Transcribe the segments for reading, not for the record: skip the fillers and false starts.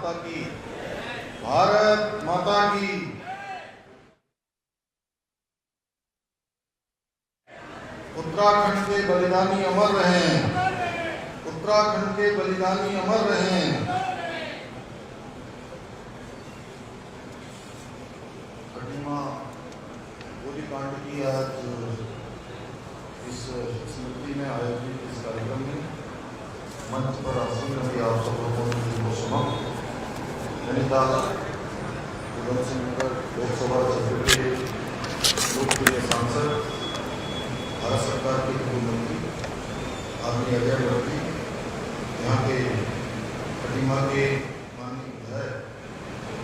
माता की, भारत माता की। उत्तराखंड के बलिदानी अमर रहें, उत्तराखंड के बलिदानी अमर रहें। खटीमा गोलीकांड की आज इस स्मृति में आयोजित इस कार्यक्रम में मंच पर आसीन रहे आप सब लोगों को समक्ष नैनीताल उधम सिंह नगर लोकसभा क्षेत्र के लोकप्रिय सांसद, भारत सरकार के गृह मंत्री आदरणीय अजय वर्गीय, यहाँ के खटीमा के माननीय विधायक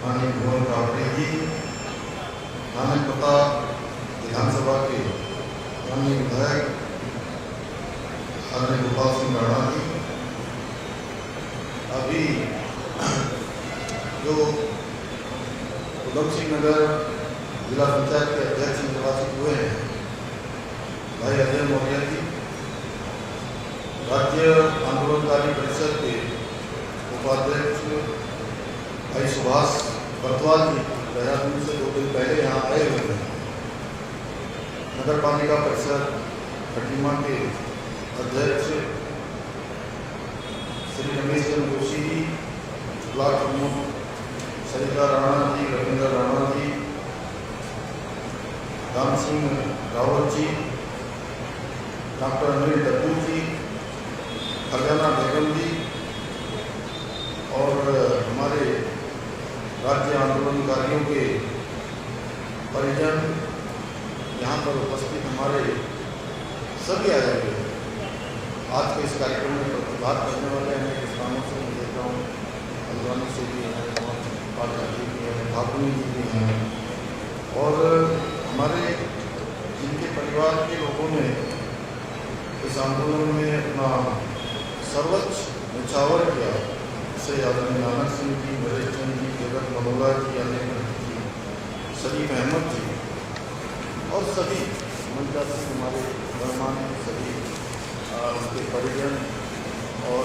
माननीय भुवन कावड़े जी, नानकपता विधानसभा के माननीय विधायक आदरणीय गोपाल सिंह राणा जी, अभी जो उधम सिंह नगर जिला पंचायत के अध्यक्ष निर्वाचित हुए हैं भाई अजय मौर्य जी, राज्य आंदोलनकारी परिषद के उपाध्यक्ष भाई सुभाष बरद्वाल जी देहरादून से 2 दिन पहले यहाँ आए हुए हैं, नगर पालिका परिषद खटीमा के अध्यक्ष श्री रमेश चंद्र जोशी जी, ब्लॉक प्रमुख सरिता राणा जी, रविंद्र राणा जी, राम सिंह रावत जी, डॉक्टर अनिल डब्बू जी, फरजाना बेगम जी और हमारे राज्य आंदोलनकारियों के परिजन, यहाँ पर उपस्थित हमारे सभी आए हुए हैं। आज के इस कार्यक्रम में प्रतिभाग करने वाले अनेक स्थानों से मैं देख रहा हूँ, हल्द्वानी से भी हैं, पाठक जी भी हैं, भाकुनी जी भी हैं और हमारे जिनके परिवार के लोगों ने इस आंदोलन में अपना सर्वोच्च न्यौछावर किया, जैसे आदरणीय नानक सिंह जी, नरेश चंद जी, जगत मलोरा जी, अनिल जी, शरीफ अहमद जी और सभी मंचा सिंह हमारे मेहमान सभी उनके परिजन और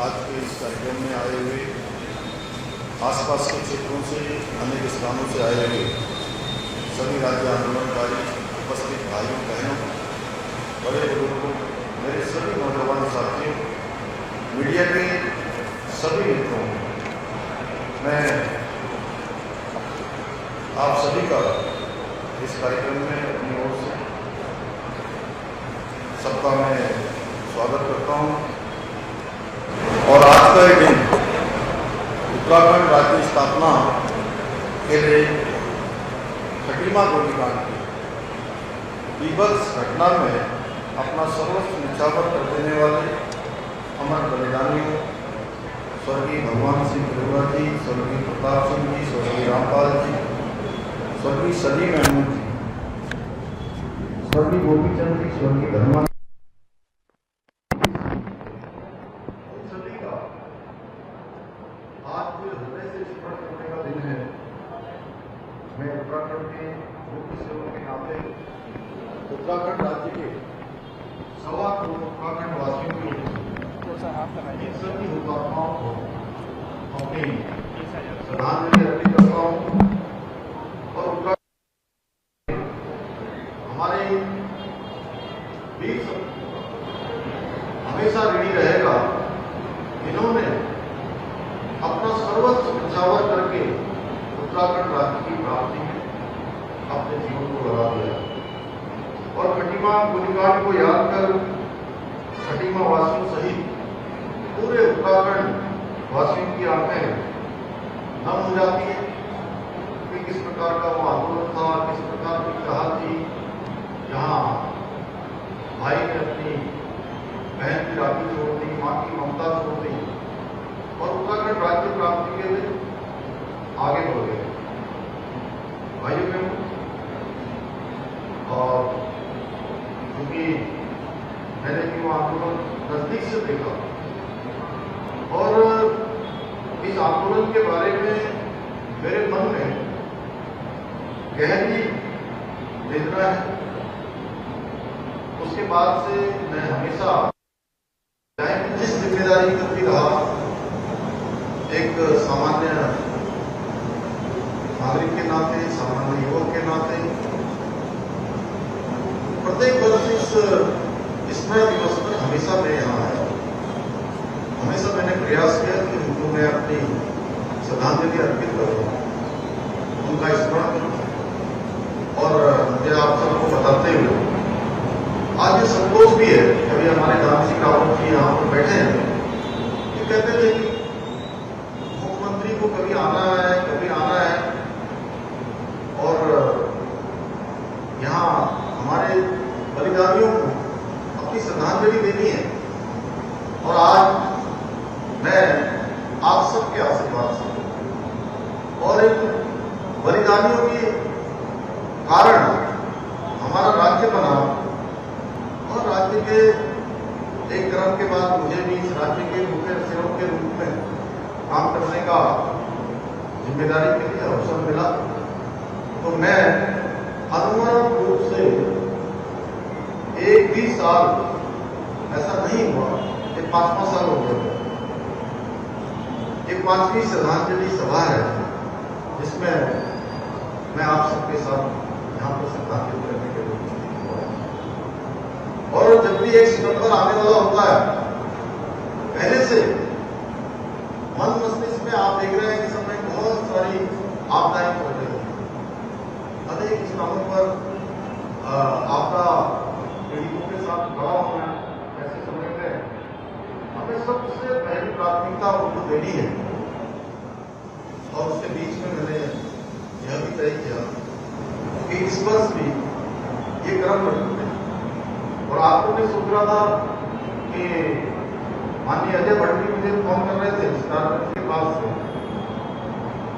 आज के इस कार्यक्रम में आए हुए आसपास के क्षेत्रों से अनेक स्थानों से आए हुए सभी राज्य आंदोलनकारी उपस्थित भाइयों बहनों, बड़े बुजुर्गों, मेरे सभी नौजवान साथियों, मीडिया के सभी मित्रों, मैं आप सभी का इस कार्यक्रम में अपनी ओर से सबका मैं स्वागत करता हूं। और आज का ये दिन उत्तराखंड राज्य स्थापना के लिए खटीमा गोलीकांड की बीभत्स घटना में अपना सर्वस्व न्यौछावर कर देने वाले अमर बलिदानियों स्वर्गीय भगवान सिंह देवरा जी, स्वर्गीय प्रताप सिंह जी, स्वर्गीय रामपाल जी, स्वर्गीय सलीम अहमद जी, स्वर्गीय गोपीचंद जी, स्वर्गीय धर्मा सभी का आज हृदय से स्मरण करने का दिन है। मैं उत्तराखंड के मुख्य सेवक के नाते उत्तराखंड राज्य के 1.25 करोड़ उत्तराखंड वासियों की इन सभी हुतात्माओं को अपनी श्रद्धांजलि अर्पित करता हूँ और उत्तराखंड हमारे वीर सपूतों का हमेशा ऋणी रहेगा। इन्होंने अपना सर्वस्व न्यौछावर करके उत्तराखंड राज्य की प्राप्ति में अपने जीवन को लगा दिया और खटीमा गोलीकांड को याद कर खटीमा वासियों सहित पूरे उत्तराखंड वासियों की आंखें नम हो जाती है कि किस प्रकार का वो आंदोलन था, किस प्रकार की चाहत थी, जहाँ भाई ने अपनी बहन की राखी छोड़ दी, माँ की ममता छोड़ दी और उत्तराखंड राज्य प्राप्ति के लिए आगे बढ़ गए भाइयों बहनों। और क्योंकि मैंने भी वो आंदोलन नजदीक से देखा और इस आंदोलन के बारे में मेरे मन में गहरी वेदना है। उसके बाद से मैं हमेशा जिस जिम्मेदारी करती रहा एक सामान्य नागरिक के नाते, सामान्य युवक के नाते प्रत्येक वर्ष इस स्मरण दिवस पर हमेशा मैं यहाँ आया। हमेशा मैंने प्रयास किया कि उनको मैं अपनी श्रद्धांजलि अर्पित करूँ, उनका स्मरण करूँ। और मुझे आप सबको बताते हुए आज ये संतोष भी है, कभी हमारे राम सिंह रावत जी यहाँ पर बैठे हैं, ये कहते थे कि मुख्यमंत्री को कभी आना है, कभी आना है और यहाँ हमारे बलिदानियों को अपनी श्रद्धांजलि देनी है। और आज मैं आप सबके आशीर्वाद से और इन बलिदानियों के कारण हमारा राज्य बना और राज्य के एक क्रम के बाद मुझे भी इस राज्य के मुख्य सेवक के रूप में काम करने का जिम्मेदारी के लिए अवसर मिला। तो मैं अनुमान रूप से एक भी साल ऐसा नहीं हुआ कि 5वां साल हो गया। ये 5वीं श्रद्धांजलि सभा है जिसमें मैं आप सबके साथ यहाँ पर श्रद्धांजलि करने के लिए और जब भी 1 सितंबर आने वाला होता है, पहले से मन मस्तिष्क में आप देख रहे हैं कि समय बहुत सारी आपदाएं चल रही हैं। अनेक स्थानों पर आपदा पीड़ितों के साथ खड़ा होना, ऐसे समय में हमें सबसे पहली प्राथमिकता उनको देनी है। और उसके बीच में मैंने यह भी तय किया कि इस वर्ष भी ये क्रम रखते हैं। और आपको भी सोच रहा था कि माननीय अजय भट्ट जी मुझे फोन कर रहे थे स्टार के पास से,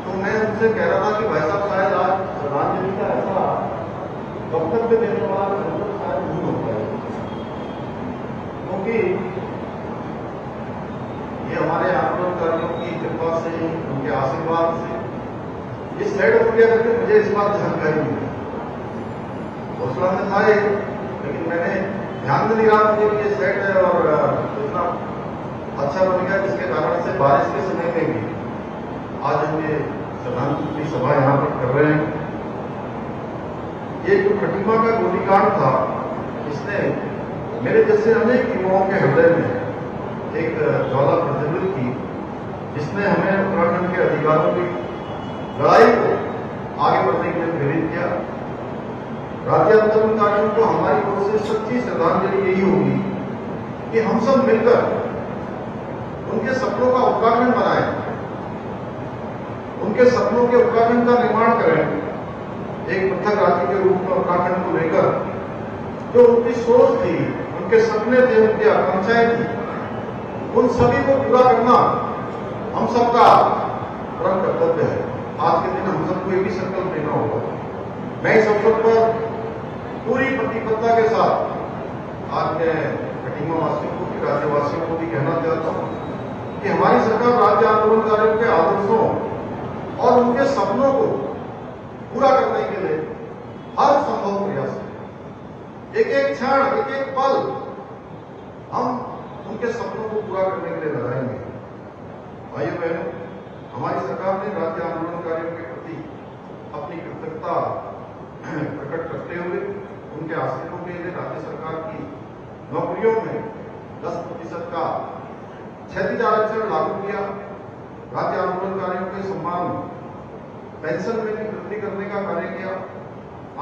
तो मैं उनसे कह रहा था कि भाई साहब शायद आज श्रद्धांजलि का ऐसा वक्तव्य देने वाला संकट शायद नहीं होता है, क्योंकि ये हमारे आंदोलनकारियों की कृपा से, उनके आशीर्वाद से ये सेट हो गया करके मुझे इस बात जानकारी मिली। हौसला में था लेकिन मैंने ध्यान में नहीं रहा मुझे कि ये सेट है और इतना अच्छा बन गया, जिसके कारण से बारिश के समय में भी आज हम ये श्रद्धांजलि सभा यहाँ पर कर रहे हैं। ये जो खटीमा का गोलीकांड था, इसने मेरे जैसे अनेक युवाओं के हृदय में एक ज्वाला प्रज्वलित की, जिसने हमें उत्तराखंड के अधिकारों की लड़ाई को आगे बढ़ने के लिए प्रेरित किया। राज्य आंदोलनकारियों को हमारी ओर से सच्ची श्रद्धांजलि यही होगी कि हम सब मिलकर उनके सपनों का उत्तराखंड बनाएं, उनके सपनों के उत्तराखंड का निर्माण करें, एक पृथक राज्य के रूप में उत्तराखंड को लेकर जो उनकी सोच थी, उनके सपने थे, उनकी आकांक्षाएं थी, उन सभी को पूरा करना हम सबका परम कर्तव्य है। आज के दिन हम सबको एक ही संकल्प लेना होगा। मैं इस अवसर पर पूरी प्रतिबद्धता के साथ आज मैं खटीमा वासियों को भी, राज्यवासियों को भी कहना चाहता हूं कि हमारी सरकार राज्य आंदोलनकारियों के आदर्शों और उनके सपनों को पूरा करने के लिए हर संभव प्रयास करें। एक एक क्षण, एक एक पल हम उनके सपनों को पूरा करने के लिए लगाएंगे। भाइयों बहनों, हमारी सरकार ने राज्य आंदोलनकारियों के प्रति अपनी कृतज्ञता प्रकट करते हुए उनके आश्रितों के लिए राज्य सरकार की नौकरियों में 10% का क्षैतिज आरक्षण लागू किया। राज्य आंदोलनकारियों के सम्मान पेंशन में भी वृद्धि करने का कार्य किया।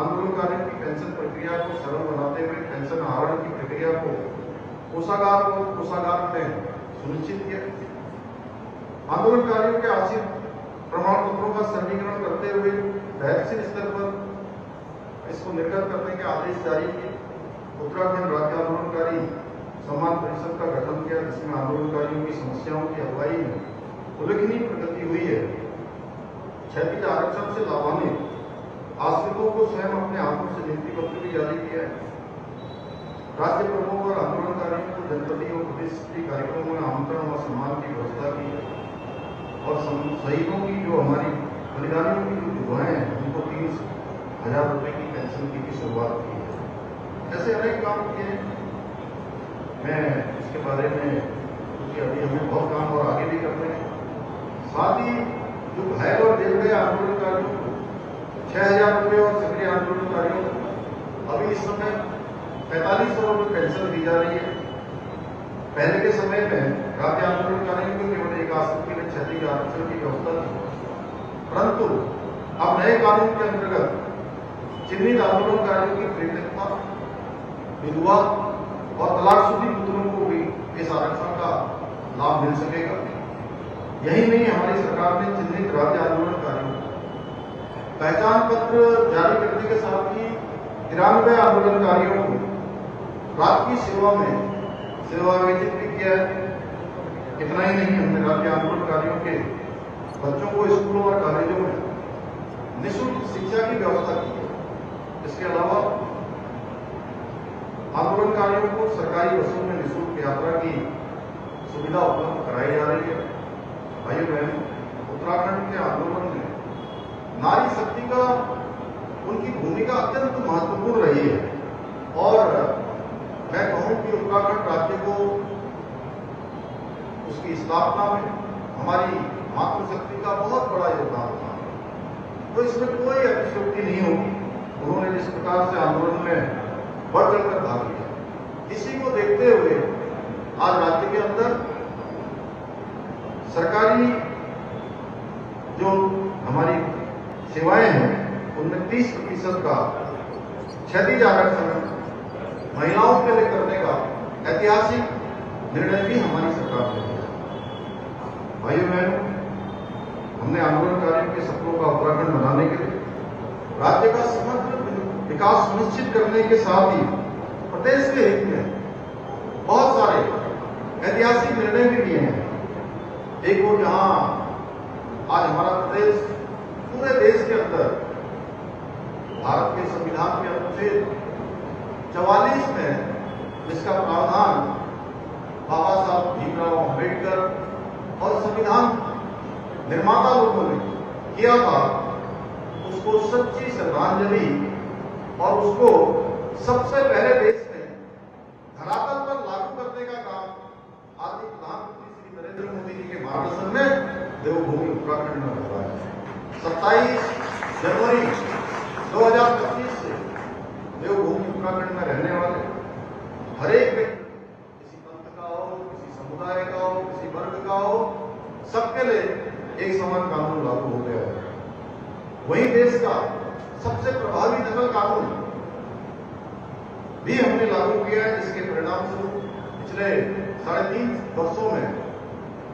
आंदोलनकारियों की पेंशन प्रक्रिया को सरल बनाते हुए पेंशन आहरण की प्रक्रिया को कोषागार में सुनिश्चित किया। आंदोलनकारियों के आश्रित प्रमाण पत्रों का सरलीकरण करते हुए तहसील स्तर पर इसको निर्गत करने के आदेश जारी किए। उत्तराखंड राज्य आंदोलनकारी सम्मान परिषद का गठन किया, जिसमें आंदोलनकारियों की समस्याओं की हलवाई में उल्लेखनीय प्रगति हुई है। क्षैतिज आरक्षण से लाभान्वित आश्रितों को स्वयं अपने हाथों से नियुक्ति पत्र भी जारी किया है। राज्य प्रमुख और आंदोलनकारियों को जनपदीय और प्रदेश कार्यक्रमों में आमंत्रण और सम्मान की व्यवस्था की है। और शहीदों की जो हमारी बलिदानियों की जो विधवाएं हैं, उनको 30,000 रुपए की पेंशन की भी शुरुआत की है। ऐसे अनेक काम किए। मैं इसके बारे में, क्योंकि अभी हमें बहुत काम और आगे भी करने हैं, पेंशन दी जा रही है। पहले के समय में राज्य आंदोलनकारियों को केवल एक आसन के लिए क्षति आरक्षण की व्यवस्था थी, परंतु अब नए कानून के अंतर्गत चिन्हित आंदोलनकारियों की प्रेरितता, विधवा और तलाकशुदा पुत्रों को भी इस आरक्षण का लाभ मिल सकेगा। यही नहीं, हमारी सरकार ने चिन्हित राज्य आंदोलनकारियों को पहचान पत्र जारी करने के साथ ही 93 आंदोलनकारियों को रात की सेवा विजित भी किया है। इतना ही नहीं, हमने राज्य आंदोलनकारियों के बच्चों को स्कूलों और कॉलेजों में निःशुल्क शिक्षा की व्यवस्था की है। इसके अलावा आंदोलनकारियों को सरकारी बसों में निःशुल्क यात्रा की सुविधा उपलब्ध कराई जा रही है। भाइयों बहनों, उत्तराखंड के आंदोलन में नारी शक्ति का उनकी भूमिका अत्यंत महत्वपूर्ण रही है और मैं कहूं कि उत्तराखंड राज्य को उसकी स्थापना में हमारी मातृशक्ति का बहुत बड़ा योगदान था, तो इसमें कोई अतिशयोक्ति नहीं होगी। उन्होंने जिस प्रकार से आंदोलन में बढ़ चढ़कर भाग लिया, इसी को देखते हुए आज राज्य के अंदर सरकारी जो हमारी सेवाएं हैं उनमें 30% का क्षतिज आरक्षण महिलाओं के लिए करने का ऐतिहासिक निर्णय भी हमारी सरकार ने लिया। भाइयों बहनों, हमने आंदोलनकारियों के सपनों का उत्तराखंड बनाने के लिए राज्य का समग्र विकास सुनिश्चित करने के साथ ही प्रदेश के हित में बहुत सारे ऐतिहासिक निर्णय भी लिए हैं। एक वो जहां आज हमारा प्रदेश पूरे देश के अंदर भारत के संविधान के अनुच्छेद 44 में जिसका प्रावधान बाबा साहब भीमराव अम्बेडकर और संविधान निर्माता लोगों ने किया था, उसको सच्ची श्रद्धांजलि और उसको सबसे पहले देश में धरातल पर लागू करने का काम आदरणीय प्रधानमंत्री श्री नरेंद्र मोदी जी के मार्गदर्शन में देवभूमि उत्तराखंड में हो रहा है। 27 जनवरी 2025 से देवभूमि उत्तराखंड में रहने वाले हर एक व्यक्ति, किसी पंथ का हो, किसी समुदाय का हो, किसी वर्ग का हो, सबके लिए एक समान कानून लागू हो गया है। वही देश का सबसे प्रभावी नकल कानून भी हमने लागू किया है, जिसके परिणाम स्वरूप पिछले 3.5 वर्षों में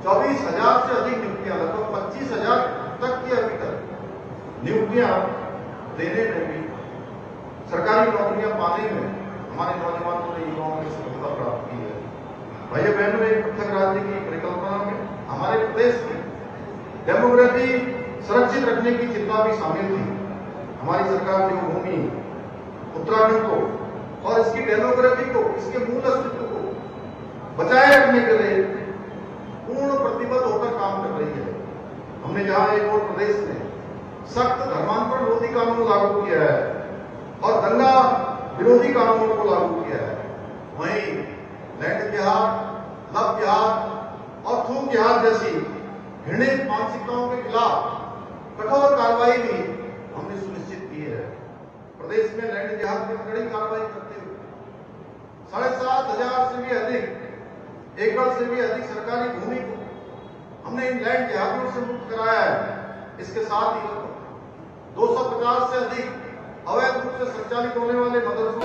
24,000 से अधिक नियुक्तियां, लगभग 25,000 तक की अभी तक नियुक्तियां देने में भी, सरकारी नौकरियां पाने में हमारे नौजवानों ने, युवाओं ने सफलता प्राप्त की है। भाइयों बहनों, एक पृथक राज्य की परिकल्पना में हमारे प्रदेश की डेमोग्राफी सुरक्षित रखने की चिंता भी शामिल थी। हमारी सरकार देवभूमि उत्तराखंड को और इसकी डेमोग्राफी को, इसके मूल अस्तित्व को बचाए रखने के लिए पूर्ण प्रतिबद्ध होकर काम कर रही है। हमने जहां एक और प्रदेश में सख्त धर्मांतरण विरोधी कानून लागू किया है और दंगा विरोधी कानूनों को लागू किया है, वहीं लैंड जिहाद, लव जिहाद और थूक जिहाद जैसी घृणित मानसिकताओं के खिलाफ कठोर कार्रवाई भी हमने सुनिश्चित की है। प्रदेश में लैंड जिहाद पर कड़ी कार्रवाई करते हुए 7,500 से भी अधिक एकड़ से भी अधिक सरकारी भूमि को हमने इन लैंड जिहादियों से मुक्त कराया है। इसके साथ ही 250 से अधिक अवैध रूप से संचालित होने वाले मदरसों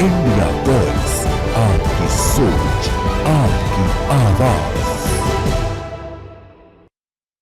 इंडिया वॉइस, आपकी सोच, आपकी आवाज।